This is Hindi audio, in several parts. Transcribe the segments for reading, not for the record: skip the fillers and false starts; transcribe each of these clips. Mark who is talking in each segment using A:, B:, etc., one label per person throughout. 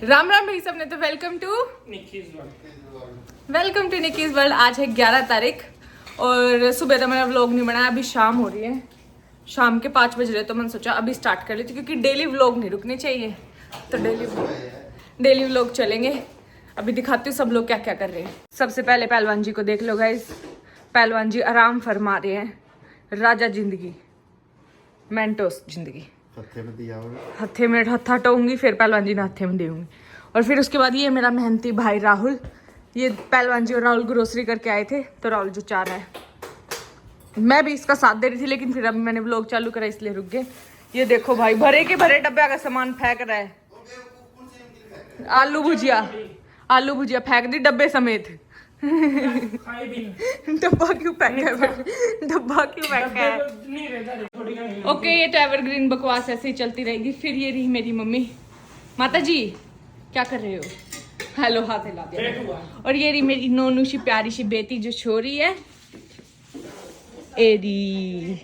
A: राम राम भाई सबने। तो वेलकम टू निकीज वर्ल्ड। आज है 11 तारीख और सुबह तो मैंने व्लॉग नहीं बनाया। अभी शाम हो रही है, शाम के 5 बज रहे, तो मैंने सोचा अभी स्टार्ट कर लेती क्योंकि डेली व्लॉग नहीं रुकने चाहिए। तो डेली व्लॉग चलेंगे। अभी दिखाती हूँ सब लोग क्या क्या कर रहे हैं। सबसे पहले पहलवान जी को देख लो गाइस। पहलवान जी आराम फरमा रहे हैं। राजा जिंदगी, मेंटोस जिंदगी। हत्थे में हत्था टोऊंगी, फिर पहलवान जी ने हत्थे में देऊंगी। और फिर उसके बाद ये मेरा मेहनती भाई राहुल, ये पहलवान जी और राहुल ग्रोसरी करके आए थे, तो राहुल जो चाह रहा है। मैं भी इसका साथ दे रही थी, लेकिन फिर अब मैंने व्लॉग चालू करा इसलिए रुक गए। ये देखो भाई, भरे के भरे डब्बे का सामान फेंक रहा है। आलू भुजिया फेंक दी डब्बे समेत। डब्बा क्यों फेंका है? डब्बा क्यों फेंका है? ओके, ये तो एवरग्रीन बकवास ऐसे ही चलती रहेगी। फिर ये रही मेरी मम्मी। माता जी क्या कर रहे हो? हेलो, हाथ हिला दिया। और ये रही मेरी नोनू सी प्यारी सी बेटी जो छोरी है एरी।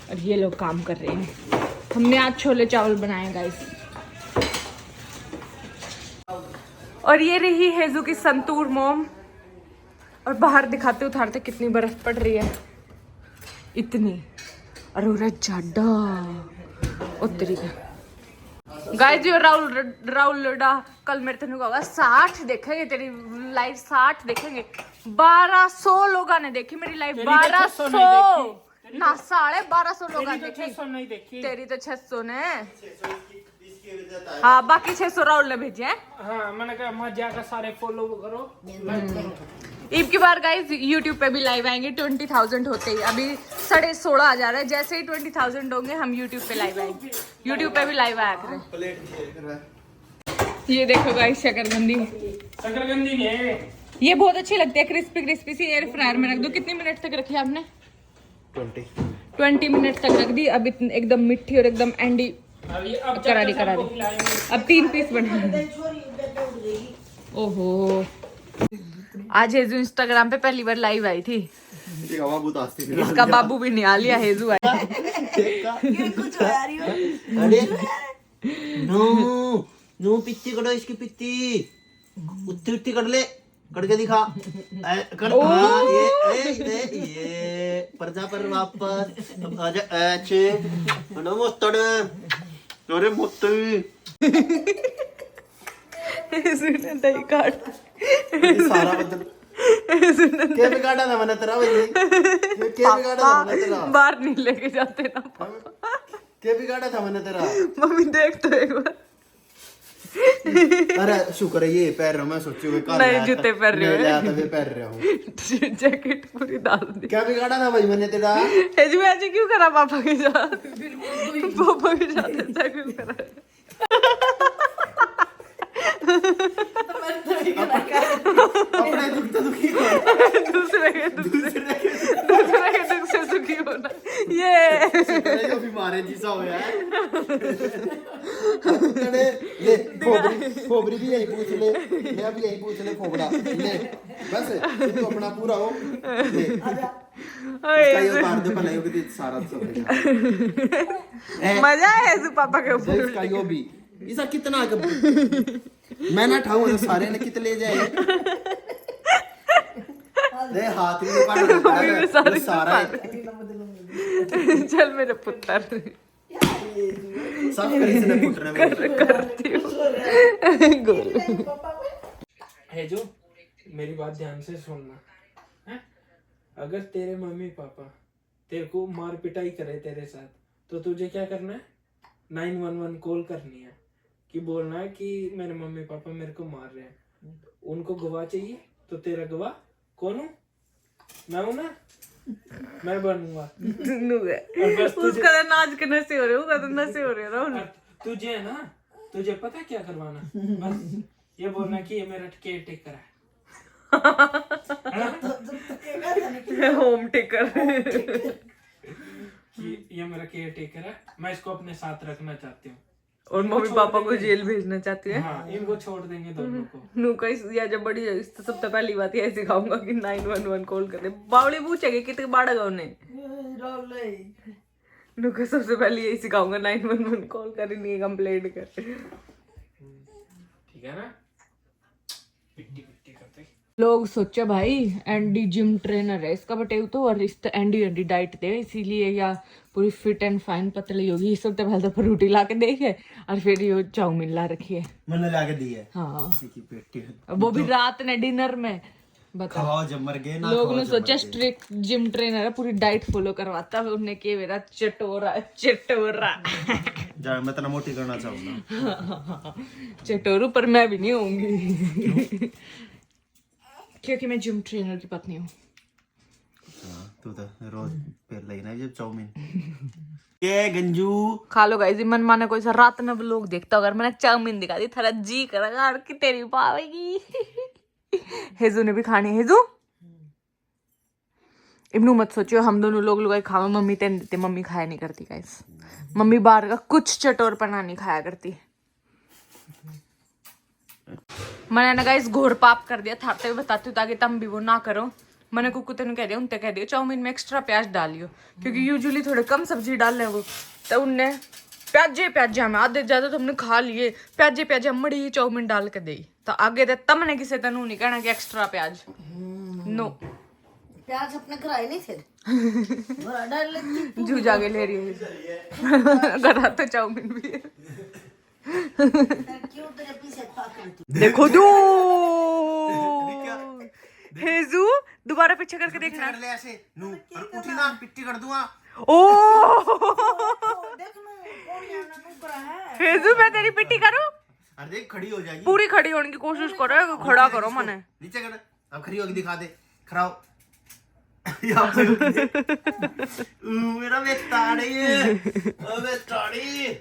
A: और ये लोग काम कर रहे हैं। हमने आज छोले चावल बनाए गाइस। और ये रही हेजू की संतूर मोम। और बाहर दिखाते उतारते कितनी बर्फ पड़ रही है, इतनी। अरे जाडा उत्तरी का गाइस जी। राहुल लोडा कल मेरे तेन होगा 60 देखेंगे तेरी लाइव, 60 देखेंगे। 1200 लोगों ने देखी मेरी लाइव। 1200 ना, 1250 लोगों ने देखी। तेरी तो 600 ने। हाँ, बाकी 600 राहुल ने भेजे हैं।
B: हाँ, मैंने कहा मजा का सारे फॉलो करो।
A: ईद की बार गाइस यूट्यूब पे भी लाइव आएंगे 20,000 होते ही। अभी 16,500 है। जैसे ही 20,000 होंगे हम यूट्यूब पे लाइव आएंगे। यूट्यूब पे भी लाइव आया करें। ये देखो गाइस, शकरकंदी
B: नहीं है।
A: ये बहुत अच्छी लगती है, क्रिस्पी क्रिस्पी सी। एयर फ्रायर में रख दो। कितनी मिनट तक रखी आपने? 20 मिनट तक रख दी। अब एकदम मिठी और एकदम एंडी करारी। अब 3 पीस बने। ओहो, आज हेजू इंस्टाग्राम पे पहली बार लाइव आई थी। इसका बाबू भी निकाल लिया। हेजू आया।
C: नो पित्ती करो, इसकी पित्ती उत्ती उत्ती कर ले, करके दिखा। ये पर्दा पर वापस आजा। अच्छे मोतड़, अरे मोती
A: दही काट
C: सारा बदल के बिगाड़ा ना मैंने तेरा भाई। के बिगाड़ा था मैंने तेरा?
A: बाहर नहीं लेके जाते ना पापा।
C: के बिगाड़ा था मैंने तेरा?
A: मम्मी देख तो एक बार।
C: अरे शुक्र है ये पैर रहा। मैं सोचू
A: नहीं, जूते पहन रहे हो।
C: पैर रहा हूँ।
A: जैकेट पूरी डाल दी।
C: क्या बिगाड़ा था भाई मैंने तेरा?
A: हेजू ऐसे क्यों करा पापा के साथ? पापा के साथ ऐसा क्यों करा?
C: अपने दुख तो दुखी हो,
A: दूसरे के दुख से सुखी होना। ये
C: जो बीमार जैसा होया है। ले खोबरी भी यही पूछ ले, मैं भी यही पूछ ले खोबरा ले। बस तू अपना पूरा हो ले। ये बाहर दे बनाई होगी सारा सब।
A: मजा है हेजू पापा के ऊपर।
C: इसका यो भी इसा कितना मैं ना ठाऊं तो सारे ने कित ले जाए। ले हाथ में सारा
A: चल मेरे पुत्र
C: सब कर इसने पुत्र ने
A: करती हूँ।
B: है जो मेरी बात ध्यान से सुनना है। अगर तेरे मम्मी पापा तेरे को मार पिटाई करे तेरे साथ, तो तुझे क्या करना है? 911 कॉल करनी है कि बोलना है कि मेरे मम्मी पापा मेरे को मार रहे हैं। उनको गवाह चाहिए, तो तेरा गवाह कौन हूँ? मैं हूँ ना, मैं बनूंगा।
A: उसका तो नाच के नशे हो रहे, होगा तो नशे हो रहे राहुल।
B: तुझे है ना, तुझे पता क्या करवाना? बस ये बोलना कि ये मेरा केयर टेकर है।
A: Home taker.
B: कि ये मेरा केयर टेकर है, मैं इसको अपने साथ रखना चाहती हूँ।
A: और मम्मी पापा को जेल भेजना चाहती है।
B: हाँ, इनको छोड़ देंगे दोनों को।
A: नू या जब बड़ी है तो सबसे पहली बात ये सिखाऊंगा कि 911 कॉल कर दे। बावड़ी पूछेगी कितने बाड़ा गाँव ने। नू को सबसे पहले यही सिखाऊंगा, 911 कॉल कर, नहीं कंप्लेंट कर।
B: है ना, पिट्टी पिट्टी करते।
A: लोग सोचे भाई एंडी जिम ट्रेनर है इसका बटेव तो, और इस एंडी एंडी डाइट दे इसीलिए या पूरी फिट एंड फाइन पतली होगी। इस वक्त पहले तो फ्रूटी ला के देखे और फिर ये चाउमीन ला रखी है,
C: मैंने ला के दी है।
A: हाँ
C: पेटी
A: वो भी रात ने डिनर में। बता
C: खाओ जब मर गए ना,
A: लोग ने सोचा स्ट्रिक्ट जिम ट्रेनर है, पूरी डाइट फॉलो करवाता है, उन्हें के मेरा चटोरा चटोरा
C: जा मैं तना मोटी करना चाहूंगा।
A: चटोरू, पर मैं भी नहीं होंगी क्योंकि मैं जिम ट्रेनर की पत्नी हूँ।
C: तू तो रोज पहले ही ना जब चाउमीन ये गंजू
A: खा लो गाइस। मन माने कोई सा रात में लोग देखता अगर मैंने चाउमीन दिखा दी थोड़ा जी करेगा और कि तेरी पावेगी। हेजू ने भी खानी है। हेजू इब्नू मत सोचियो हम दोनों लोग लुगाई खावा, मम्मी तेन देते, मम्मी खाया नहीं करती गाइस। मम्मी बाहर का कुछ चटोरपना नहीं खाया करती। मैंने ना गाइस घोर पाप कर दिया, थाते हुए बताती हूँ ताकि तुम भी वो ना करो। मैंने कुकुते ने कह दिया, उनते कह दिया चाउमीन में एक्स्ट्रा प्याज डालियो, क्योंकि यूजुअली थोड़े कम सब्जी डाल रहे वो, तो उनने प्याजे में आधे ज्यादा तो हमने खा लिए, प्याजे मड़ी चाउमीन डाल के दी, तो आगे दे तमने किसी तेनू नहीं कहना कि एक्स्ट्रा प्याज नो।
D: प्याज अपने कराए नहीं फिर बड़ा डाल लेती
A: जूझा के ले रही है करा तो चाउमीन भी है।
D: क्यों तेरे पीछे पाक रही तू।
A: देखो दो हेजू दोबारा पीछे करके देखना।
C: कर ले ऐसे नू और उठी ना पिट्टी कर दूंगा।
A: ओ
D: देख लो कौन याना तू करा है।
A: हेजू मैं तेरी पिट्टी करूं?
C: अरे देख खड़ी हो जाएगी,
A: पूरी खड़ी होने की कोशिश करो, खड़ा करो मने।
C: नीचे कर, अब खड़ी होके दिखा दे, खड़ा हो। यहाँ पे मेरा बेताड़ी है, बेताड़ी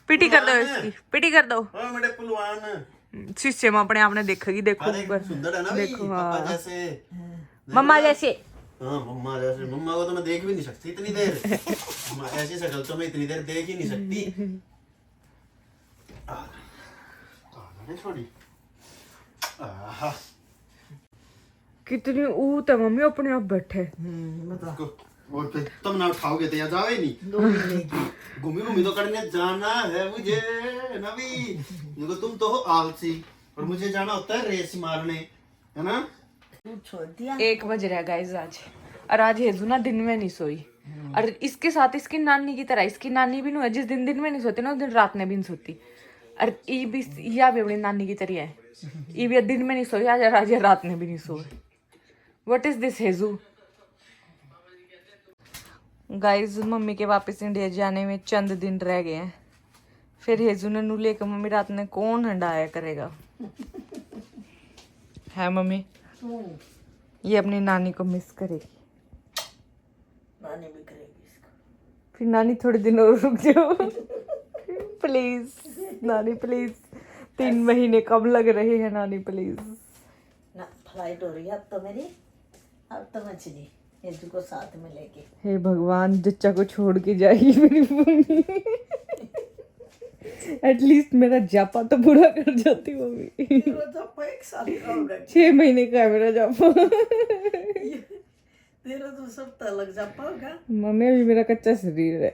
A: पिटी कर दो इसकी, पिटी कर दो।
C: ओ मेरे पहलवान
A: शीशे में अपने आप ने देखेगी। देखो ऊपर
C: सुंदर है ना भाई,
A: देखो,
C: पापा
A: हाँ।
C: जैसे,
A: मम्मा जैसे।
C: हाँ मम्मा जैसे। मम्मा को तो मैं देख भी नहीं सकती इतनी देर, ऐसी शक्ल तो मैं इतनी देर देख ही नहीं सकती। छोड़ी
A: कितनी ऊत है मम्मी, अपने आप बैठे।
C: और फिर तुम ना उठाओगे तो यहाँ जावे नहीं। घूमी घूमी तो करने जाना है मुझे ना भी, देखो तुम तो हो आलसी और मुझे जाना होता है रेस मारने, है ना।
D: तू छोड़ दिया
A: 1 बज रहा है गाइस आज, और आज हेजू ना दिन में नहीं सोई, और इसके साथ इसकी नानी की तरह, इसकी नानी भी नहीं है, जिस दिन दिन में नहीं सोती ना उस दिन रात में भी नहीं सोती। और ये भी या भी अपनी नानी की तरह है, ये भी दिन में नहीं सोई आज, और आज रात में भी नहीं सोए। व्हाट इज दिस हेजू? गाइस मम्मी के वापस इंडिया जाने में चंद दिन रह गए हैं, फिर हेजू ने नू लेकर मम्मी रात में कौन हंडाया करेगा। है मम्मी ये अपनी नानी को मिस करेगी,
D: नानी भी करेगी इसका।
A: फिर नानी थोड़े दिन और रुक जाओ प्लीज नानी प्लीज, 3 महीने कम लग रहे हैं नानी प्लीज।
D: ना फ्लाइट हो रही है अब तो मेरी, अब तो मैं चली हेजू को साथ में लेके।
A: हे भगवान जच्चा को छोड़ के जाएगी मेरी मम्मी। एटलीस्ट मेरा जापा तो पूरा कर जाती मम्मी।
D: तेरा तो 1 साल का होगा,
A: 6 महीने का है मेरा जापा।
D: तेरा तो सप्ताह लग जा पाएगा।
A: मम्मी अभी मेरा कच्चा शरीर है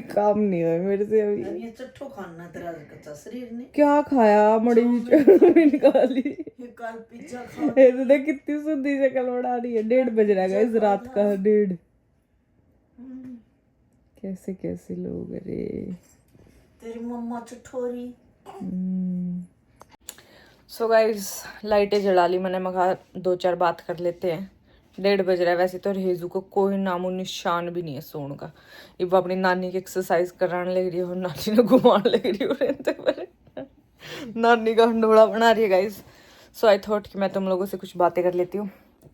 A: काम नहीं हुआ मेरे से अभी।
D: अब ये चट्टो खाना तेरा कच्चा शरीर ने।
A: क्या खाया मड़ी चाउमीन खा ली।
D: ये कल पिज्जा खा
A: ये तो देख कितनी सुंदरी शक्ल बना रही है। 1:30 बज रहा है इस रात का 1:30। कैसे कैसे लोग रे।
D: तेरी मम्मा चठोरी।
A: सो गाइस लाइटें जला ली मैंने, मगा 2-4 बात कर लेते हैं। 1:30 बज रहा है। वैसे तो हेजू को कोई नामो निशान भी नहीं है सोने का। ये वो अपनी नानी की एक्सरसाइज कराने लग रही है और नानी ने घुमाने लग रही है रहते पर नानी का हंडोला बना रही है गाइस। सो आई थॉट कि मैं तुम लोगों से कुछ बातें कर लेती हूँ,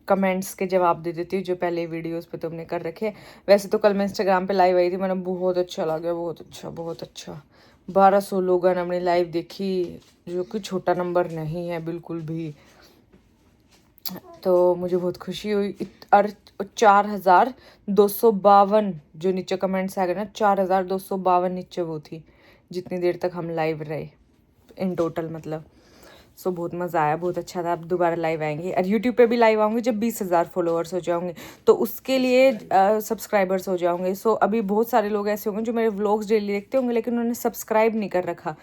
A: कमेंट्स के जवाब दे देती हूँ जो पहले वीडियोस पे तुमने कर रखे। वैसे तो कल मैं इंस्टाग्राम पे लाइव आई थी, मैंने बहुत अच्छा लगा, बहुत अच्छा। 1200 लोगों ने अपनी लाइव देखी, जो कि छोटा नंबर नहीं है बिल्कुल भी। तो मुझे बहुत खुशी हुई। और 4252 जो नीचे कमेंट्स आ गए ना, 4252 नीचे वो थी जितनी देर तक हम लाइव रहे इन टोटल मतलब। सो बहुत मज़ा आया, बहुत अच्छा था। अब दोबारा लाइव आएंगे और यूट्यूब पे भी लाइव आऊँगी जब 20,000 फॉलोअर्स हो जाओगे, तो उसके लिए सब्सक्राइबर्स हो जाओगे। सो अभी बहुत सारे लोग ऐसे होंगे जो मेरे व्लॉग्स डेली देखते होंगे लेकिन उन्होंने सब्सक्राइब नहीं कर रखा।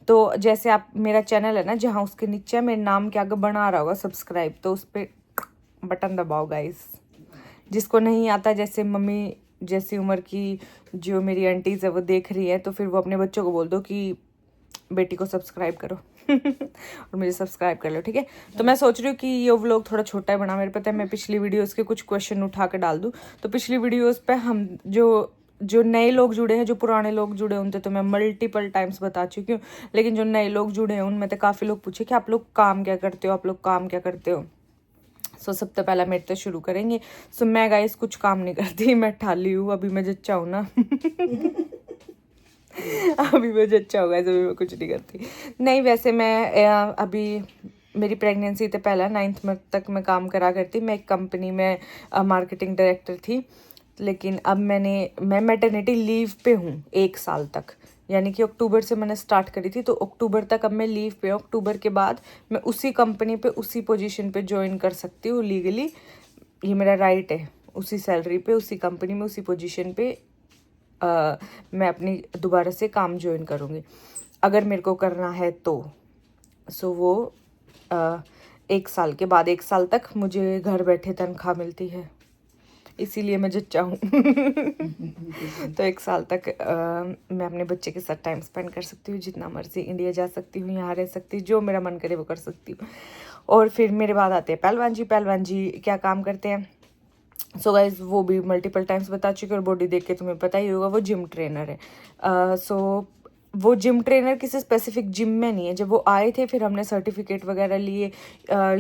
A: तो जैसे आप, मेरा चैनल है ना जहाँ, उसके नीचे मेरे नाम के आगे बना रहा होगा सब्सक्राइब, तो उस पर बटन दबाओ गाइस। जिसको नहीं आता, जैसे मम्मी जैसी उम्र की जो मेरी आंटीज़ है वो देख रही है, तो फिर वो अपने बच्चों को बोल दो कि बेटी को सब्सक्राइब करो और मुझे सब्सक्राइब कर लो, ठीक है। तो मैं सोच रही हूँ कि ये व्लॉग थोड़ा छोटा है बना, मेरे पता है मैं पिछली वीडियोस के कुछ क्वेश्चन उठा के डाल दूँ। तो पिछली वीडियोस पे हम जो नए लोग जुड़े हैं, जो पुराने लोग जुड़े हैं उनसे तो मैं मल्टीपल टाइम्स बता चुकी हूँ, लेकिन जो नए लोग जुड़े हैं उनमें तो काफ़ी लोग पूछे कि आप लोग काम क्या करते हो, आप लोग काम क्या करते हो। सो सबसे पहला मेरे तो शुरू करेंगे। सो मैं गाइस कुछ काम नहीं करती, मैं ठाली हूँ, अभी मैं जच्चा हूँ ना अभी मैं जच्चा हूँ गाइस, अभी मैं कुछ नहीं करती। नहीं वैसे मैं अभी मेरी प्रेगनेंसी से पहला 9th मंथ तक मैं काम करा करती। मैं एक कंपनी में मार्केटिंग डायरेक्टर थी, लेकिन अब मैं मैटरनिटी लीव पे हूँ 1 साल तक, यानी कि अक्टूबर से मैंने स्टार्ट करी थी, तो अक्टूबर तक अब मैं लीव पे हूँ। अक्टूबर के बाद मैं उसी कंपनी पे उसी पोजीशन पे ज्वाइन कर सकती हूँ लीगली, ये मेरा राइट है। उसी सैलरी पे उसी कंपनी में उसी पोजीशन पे मैं अपनी दोबारा से काम ज्वाइन करूँगी अगर मेरे को करना है तो। सो वो 1 साल के बाद, 1 साल तक मुझे घर बैठे तनख्वाह मिलती है, इसीलिए मैं जच्चा हूँ तो 1 साल तक मैं अपने बच्चे के साथ टाइम स्पेंड कर सकती हूँ, जितना मर्जी इंडिया जा सकती हूँ, यहाँ रह सकती हूँ, जो मेरा मन करे वो कर सकती हूँ। और फिर मेरे बाद आते हैं पहलवान जी। पहलवान जी क्या काम करते हैं? सो गाइज वो भी मल्टीपल टाइम्स बता चुके, और बॉडी देख के तुम्हें पता ही होगा, वो जिम ट्रेनर है। सो वो जिम ट्रेनर किसी स्पेसिफिक जिम में नहीं है। जब वो आए थे फिर हमने सर्टिफिकेट वगैरह लिए,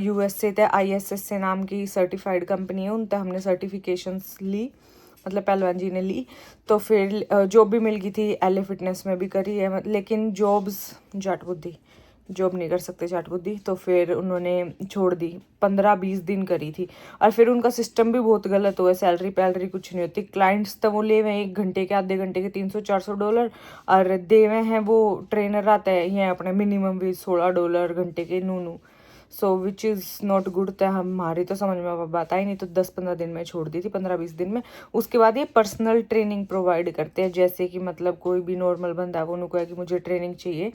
A: US से थे, ISS से नाम की सर्टिफाइड कंपनी है, उन तक हमने सर्टिफिकेशंस ली, मतलब पहलवान जी ने ली। तो फिर जॉब भी मिल गई थी, LA फिटनेस में भी करी है, लेकिन जॉब्स जाट बुद्धि, जॉब नहीं कर सकते जाट बुद्धि, तो फिर उन्होंने छोड़ दी। 15-20 दिन करी थी, और फिर उनका सिस्टम भी बहुत गलत हुआ, सैलरी पैलरी कुछ नहीं होती। क्लाइंट्स तो वो ले हुए हैं 1 घंटे के, आधे घंटे के $300-400, और दे हुए हैं वो ट्रेनर आता है ये अपने मिनिमम वेज $16 घंटे के नू। सो विच इज़ नॉट गुड। तो हमारी तो समझ में बात आई नहीं, तो 10-15 दिन में छोड़ दी थी, 15-20 दिन में। उसके बाद ये पर्सनल ट्रेनिंग प्रोवाइड करते हैं, जैसे कि मतलब कोई भी नॉर्मल बंदा वो उनको है कि मुझे ट्रेनिंग चाहिए।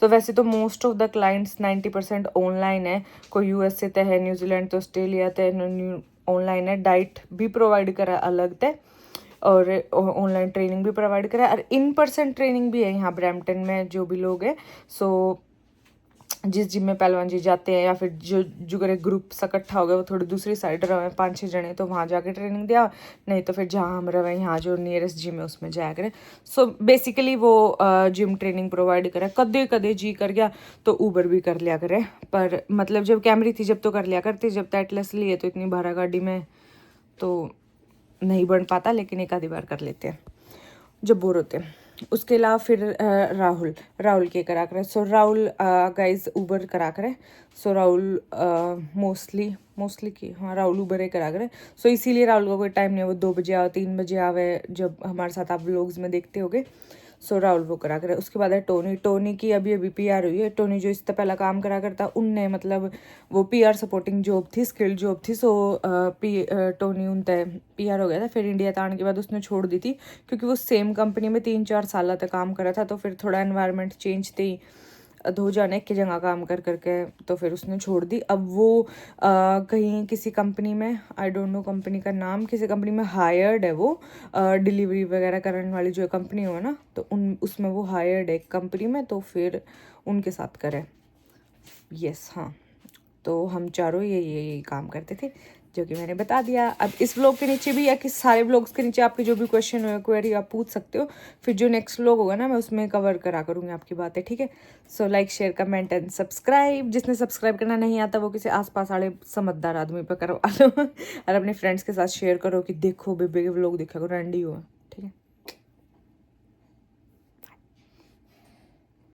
A: तो वैसे तो most of the clients 90% online है, कोई US से तो है, न्यूजीलैंड तो ऑस्ट्रेलिया तो ऑनलाइन है। डाइट भी प्रोवाइड करा अलग थे, और ऑनलाइन ट्रेनिंग भी प्रोवाइड करा, और इन पर्सन ट्रेनिंग भी है यहाँ ब्रैम्पटन में जो भी लोग हैं। सो जिस जिम में पहलवान जी जाते हैं, या फिर जो करे ग्रुप सा इकट्ठा हो गया, वो थोड़ी दूसरी साइड रहे 5-6 जने, तो वहाँ जाके ट्रेनिंग दिया, नहीं तो फिर जहाँ हम रहे यहाँ जो नियरेस्ट जिम है उसमें जाया करें। सो बेसिकली वो जिम ट्रेनिंग प्रोवाइड करे। कदे कदे जी कर गया तो ऊबर भी कर लिया करे, पर मतलब जब कैमरी थी जब तो कर लिया करती, जब एटलस लिए तो इतनी भाड़ा गाड़ी में तो नहीं बढ़ पाता, लेकिन एक आधी बार कर लेते हैं जब बोर होते हैं। उसके अलावा फिर राहुल के करा करे। सो राहुल गाइज ऊबर करा करे। सो राहुल मोस्टली की, हाँ राहुल ऊबर ही करा करे। सो इसीलिए राहुल को कोई टाइम नहीं है, वो 2 बजे आवे 3 बजे आवे, जब हमारे साथ आप व्लॉग्स में देखते होगे। सो राहुल वो करा करे। उसके बाद है टोनी की अभी PR हुई है। टोनी जो इससे पहला काम करा करता, उनने मतलब वो PR सपोर्टिंग जॉब थी, स्किल्ड जॉब थी। सो टोनी उन तय PR हो गया था। फिर इंडिया आने के बाद उसने छोड़ दी थी, क्योंकि वो सेम कंपनी में 3-4 साल तक काम करा था, तो फिर थोड़ा एनवायरनमेंट चेंज थी, दो जाने एक की जगह काम कर करके, तो फिर उसने छोड़ दी। अब वो कहीं किसी कंपनी में, आई डोंट नो कंपनी का नाम, किसी कंपनी में हायर्ड है वो, डिलीवरी वगैरह करने वाली जो कंपनी हो ना, तो उसमें वो हायर्ड है एक कंपनी में, तो फिर उनके साथ करे। यस हाँ, तो हम चारों यही काम करते थे, जो कि मैंने बता दिया। अब इस व्लॉग के नीचे भी, या कि सारे व्लॉग्स के नीचे आपके जो भी क्वेश्चन हो, क्वेरी आप पूछ सकते हो। फिर जो नेक्स्ट व्लॉग होगा ना, मैं उसमें कवर करा करूँगी आपकी बातें, ठीक है। So like share comment and subscribe. जिसने सब्सक्राइब करना नहीं आता वो किसी आसपास वाले समझदार आदमी पर करवा लो और अपने फ्रेंड्स के साथ शेयर करो कि देखो बेबे के व्लॉग देखा करो, रैंडी हो।